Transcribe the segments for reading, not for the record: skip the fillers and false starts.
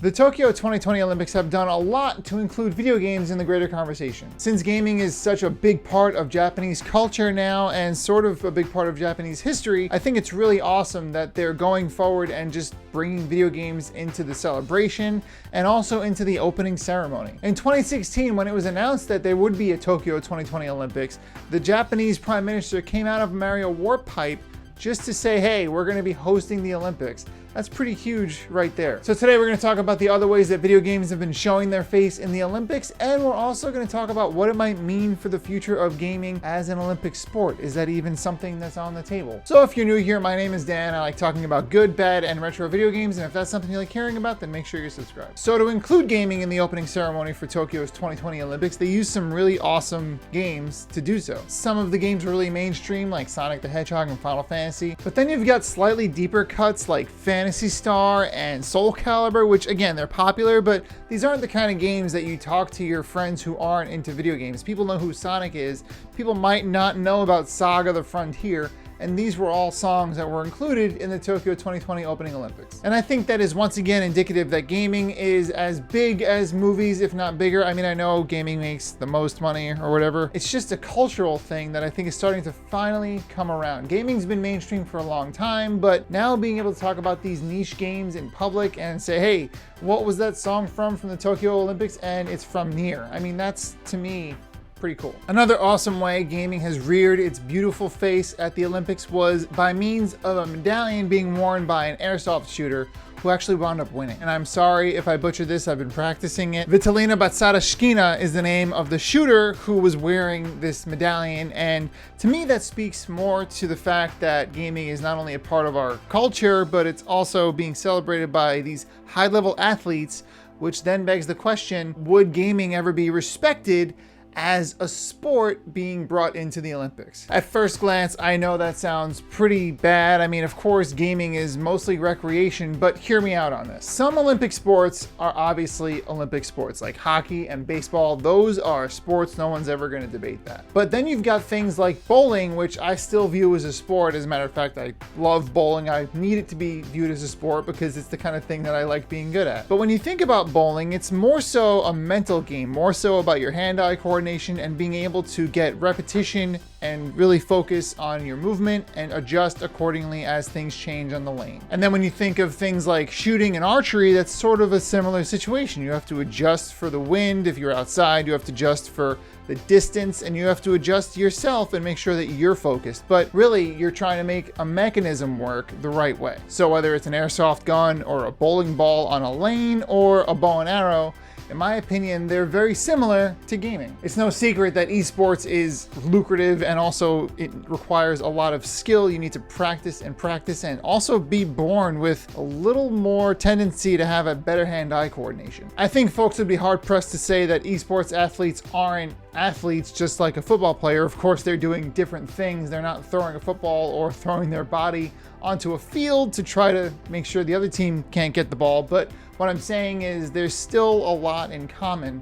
The Tokyo 2020 Olympics have done a lot to include video games in the greater conversation. Since gaming is such a big part of Japanese culture now and sort of a big part of Japanese history, I think it's really awesome that they're going forward and just bringing video games into the celebration and also into the opening ceremony. In 2016, when it was announced that there would be a Tokyo 2020 Olympics, the Japanese Prime Minister came out of Mario Warp Pipe just to say, hey, we're going to be hosting the Olympics. That's pretty huge right there. So today we're going to talk about the other ways that video games have been showing their face in the Olympics, and we're also going to talk about what it might mean for the future of gaming as an Olympic sport. Is that even something that's on the table? So if you're new here, my name is Dan. I like talking about good, bad, and retro video games, and if that's something you like hearing about, then make sure you're subscribed. So to include gaming in the opening ceremony for Tokyo's 2020 Olympics, they used some really awesome games to do so. Some of the games were really mainstream, like Sonic the Hedgehog and Final Fantasy, but then you've got slightly deeper cuts like Phantasy Star and Soul Calibur, which again, they're popular, but these aren't the kind of games that you talk to your friends who aren't into video games. People know who Sonic is. People might not know about Saga the Frontier. And these were all songs that were included in the Tokyo 2020 opening Olympics. And I think that is once again indicative that gaming is as big as movies, if not bigger. I mean, I know gaming makes the most money or whatever. It's just a cultural thing that I think is starting to finally come around. Gaming's been mainstream for a long time, but now being able to talk about these niche games in public and say, hey, what was that song from the Tokyo Olympics? And it's from Nier. I mean, that's, to me, pretty cool. Another awesome way gaming has reared its beautiful face at the Olympics was by means of a medallion being worn by an airsoft shooter who actually wound up winning. And I'm sorry if I butchered this, I've been practicing it. Vitalina Batsarashkina is the name of the shooter who was wearing this medallion, and to me that speaks more to the fact that gaming is not only a part of our culture, but it's also being celebrated by these high-level athletes, which then begs the question, would gaming ever be respected as a sport being brought into the Olympics? At first glance, I know that sounds pretty bad. I mean, of course, gaming is mostly recreation, but hear me out on this. Some Olympic sports are obviously Olympic sports, like hockey and baseball. Those are sports, no one's ever going to debate that. But then you've got things like bowling, which I still view as a sport. As a matter of fact, I love bowling. I need it to be viewed as a sport because it's the kind of thing that I like being good at. But when you think about bowling, it's more so a mental game, more so about your hand-eye coordination and being able to get repetition and really focus on your movement and adjust accordingly as things change on the lane. And then when you think of things like shooting and archery, that's sort of a similar situation. You have to adjust for the wind. If you're outside, you have to adjust for the distance, and you have to adjust yourself and make sure that you're focused. But really, you're trying to make a mechanism work the right way. So whether it's an airsoft gun or a bowling ball on a lane or a bow and arrow, in my opinion, they're very similar to gaming. It's no secret that esports is lucrative, and also it requires a lot of skill. You need to practice and also be born with a little more tendency to have a better hand-eye coordination. I think folks would be hard-pressed to say that esports athletes aren't athletes just like a football player. Of course, they're doing different things. They're not throwing a football or throwing their body onto a field to try to make sure the other team can't get the ball. But what I'm saying is there's still a lot in common.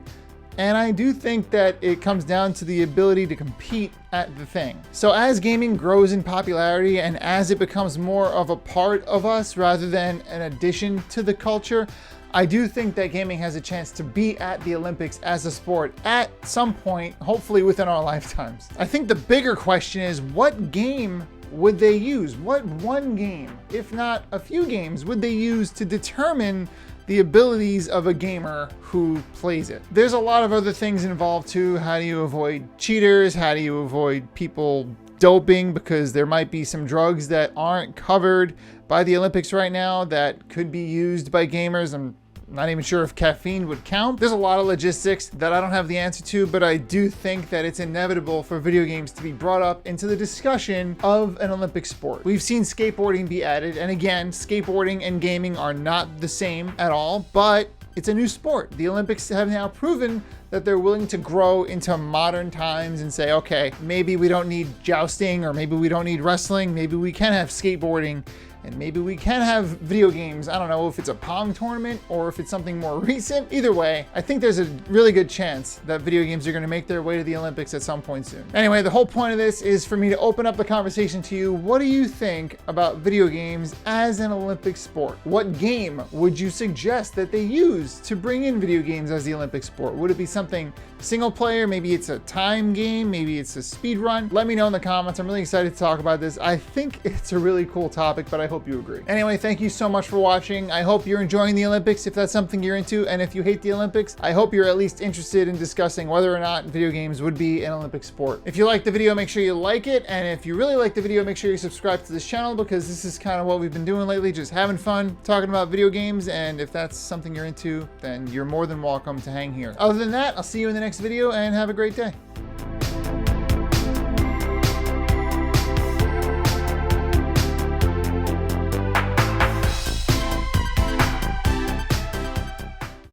And I do think that it comes down to the ability to compete at the thing. So as gaming grows in popularity and as it becomes more of a part of us rather than an addition to the culture, I do think that gaming has a chance to be at the Olympics as a sport at some point, hopefully within our lifetimes. I think the bigger question is, what game would they use? What one game, if not a few games, would they use to determine the abilities of a gamer who plays it? There's a lot of other things involved too. How do you avoid cheaters? How do you avoid people doping? Because there might be some drugs that aren't covered by the Olympics right now that could be used by gamers. I'm not even sure if caffeine would count. There's a lot of logistics that I don't have the answer to, but I do think that it's inevitable for video games to be brought up into the discussion of an Olympic sport. We've seen skateboarding be added, and again, skateboarding and gaming are not the same at all, but it's a new sport. The Olympics have now proven that they're willing to grow into modern times and say, okay, maybe we don't need jousting, or maybe we don't need wrestling, maybe we can have skateboarding and maybe we can have video games. I don't know if it's a Pong tournament or if it's something more recent. Either way, I think there's a really good chance that video games are going to make their way to the Olympics at some point soon. Anyway, the whole point of this is for me to open up the conversation to you. What do you think about video games as an Olympic sport? What game would you suggest that they use to bring in video games as the Olympic sport? Would it be something single player? Maybe it's a time game, maybe it's a speed run. Let me know in the comments. I'm really excited to talk about this. I think it's a really cool topic, but I hope you agree. Anyway, thank you so much for watching. I hope you're enjoying the Olympics if that's something you're into, and if you hate the Olympics, I hope you're at least interested in discussing whether or not video games would be an Olympic sport. If you like the video, make sure you like it, and if you really like the video, make sure you subscribe to this channel, because this is kind of what we've been doing lately, just having fun talking about video games, and if that's something you're into, then you're more than welcome to hang here. Other than that, I'll see you in the next video, and have a great day.